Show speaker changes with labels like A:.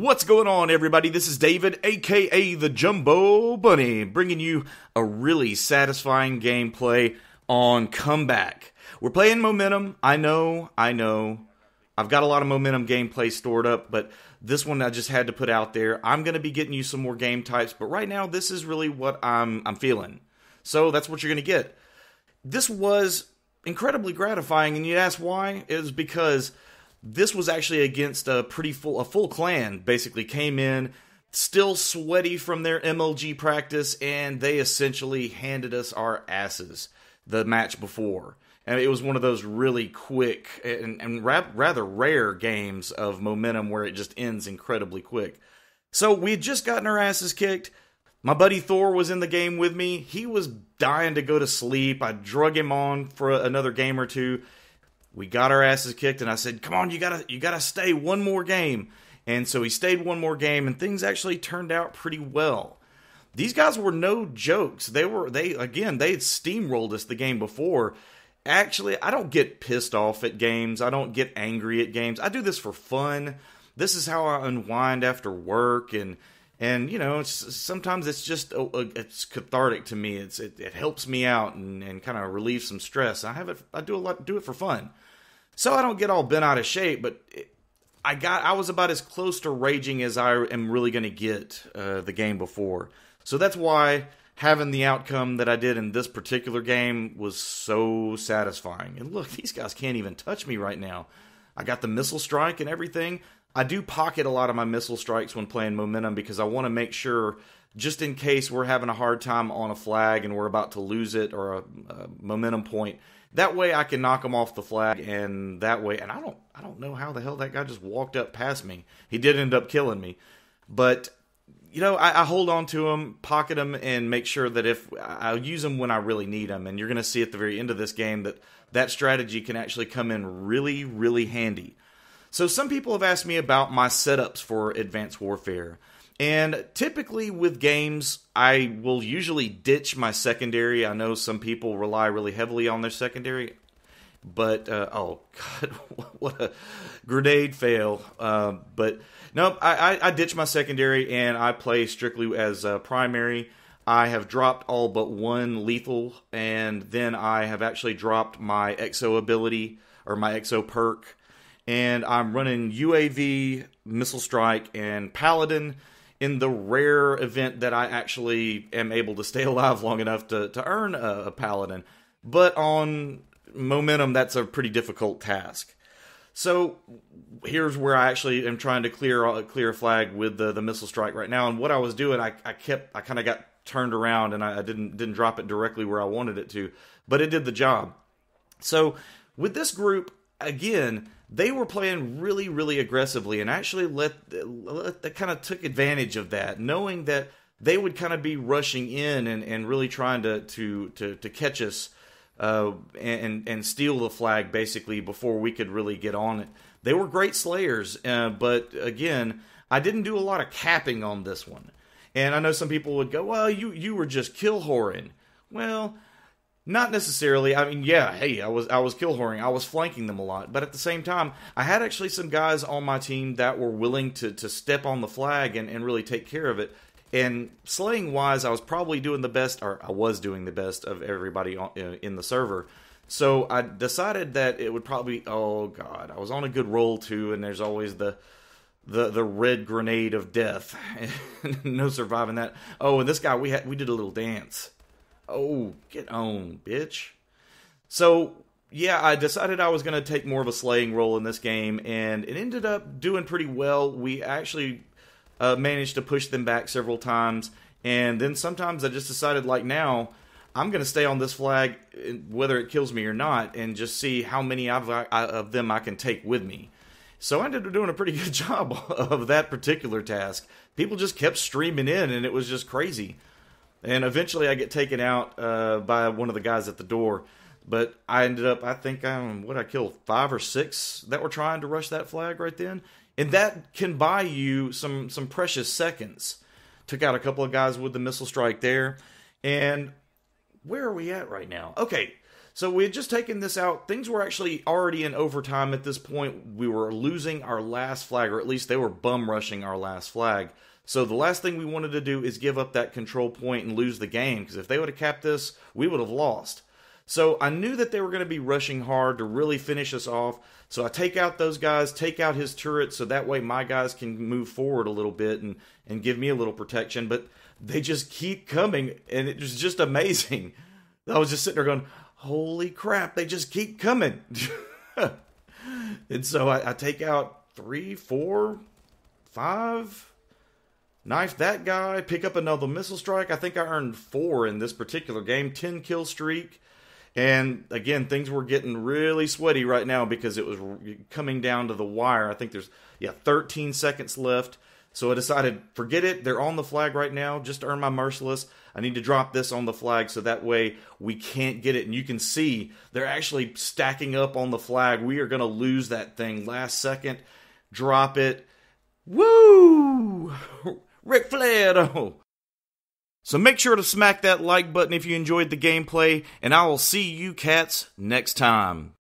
A: What's going on, everybody? This is David, aka the JumboBunny, bringing you a really satisfying gameplay on Comeback. We're playing Momentum. I know. I've got a lot of Momentum gameplay stored up, but this one I just had to put out there. I'm going to be getting you some more game types, but right now this is really what I'm feeling. So that's what you're going to get. This was incredibly gratifying, and you'd ask why? It was because this was actually against a full clan, basically came in, still sweaty from their MLG practice, and they essentially handed us our asses the match before. And it was one of those really quick and rather rare games of Momentum where it just ends incredibly quick. So we had just gotten our asses kicked. My buddy Thor was in the game with me. He was dying to go to sleep. I drug him on for another game or two. We got our asses kicked, and I said, "Come on, you gotta stay one more game." And so he stayed one more game, and things actually turned out pretty well. These guys were no jokes. They had steamrolled us the game before. Actually, I don't get pissed off at games. I don't get angry at games. I do this for fun. This is how I unwind after work, and you know, sometimes it's just it's cathartic to me. It helps me out and kind of relieves some stress. I do it for fun. So I don't get all bent out of shape, but I was about as close to raging as I am really going to get the game before. So that's why having the outcome that I did in this particular game was so satisfying. And look, these guys can't even touch me right now. I got the missile strike and everything. I do pocket a lot of my missile strikes when playing Momentum because I want to make sure, just in case we're having a hard time on a flag and we're about to lose it or a momentum point, that way I can knock them off the flag, and that way, and I don't know how the hell that guy just walked up past me. He did end up killing me, but you know, I hold on to them, pocket them, and make sure that if I'll use them when I really need them. And you're going to see at the very end of this game that strategy can actually come in really, really handy. So some people have asked me about my setups for Advanced Warfare. And typically with games, I will usually ditch my secondary. I know some people rely really heavily on their secondary. But, oh God, what a grenade fail. But, no, I ditch my secondary and I play strictly as primary. I have dropped all but one lethal, and then I have actually dropped my EXO ability, or my EXO perk. And I'm running UAV, Missile Strike, and Paladin in the rare event that I actually am able to stay alive long enough to earn a Paladin. But on Momentum, that's a pretty difficult task. So here's where I actually am trying to clear a flag with the Missile Strike right now. And what I was doing, I kind of got turned around, and I didn't drop it directly where I wanted it to, but it did the job. So with this group, again, they were playing really, really aggressively, and actually they kind of took advantage of that, knowing that they would kind of be rushing in and really trying to catch us and steal the flag basically before we could really get on it. They were great slayers, but again, I didn't do a lot of capping on this one. And I know some people would go, "Well, you were just kill whoring." Well, not necessarily. I mean, yeah, hey, I was kill whoring. I was flanking them a lot. But at the same time, I had actually some guys on my team that were willing to step on the flag and really take care of it. And slaying-wise, I was probably doing the best, or I was doing the best of everybody in the server. So I decided that it would probably, oh God, I was on a good roll too, and there's always the red grenade of death. No surviving that. Oh, and this guy, we did a little dance. Oh, get on, bitch. So, yeah, I decided I was going to take more of a slaying role in this game, and it ended up doing pretty well. We actually managed to push them back several times, and then sometimes I just decided, like now, I'm going to stay on this flag, whether it kills me or not, and just see how many of them I can take with me. So I ended up doing a pretty good job of that particular task. People just kept streaming in, and it was just crazy. And eventually I get taken out by one of the guys at the door. But I ended up, I think, I killed 5 or 6 that were trying to rush that flag right then. And that can buy you some precious seconds. Took out a couple of guys with the missile strike there. And where are we at right now? Okay, So we had just taken this out. Things were actually already in overtime at this point. We were losing our last flag, or at least they were bum rushing our last flag. So the last thing we wanted to do is give up that control point and lose the game, because if they would have capped this, we would have lost. So I knew that they were going to be rushing hard to really finish us off. So I take out those guys, take out his turret, so that way my guys can move forward a little bit and give me a little protection. But they just keep coming, and it was just amazing. I was just sitting there going, holy crap, they just keep coming. And so I take out 3, 4, 5, knife that guy, pick up another missile strike. I think I earned 4 in this particular game, 10 kill streak. And again, things were getting really sweaty right now because it was coming down to the wire. I think there's 13 seconds left. So I decided, forget it, they're on the flag right now, just earn my merciless. I need to drop this on the flag so that way we can't get it. And you can see they're actually stacking up on the flag. We are going to lose that thing last second. Drop it. Woo! Ric Flair! So make sure to smack that like button if you enjoyed the gameplay, and I will see you cats next time.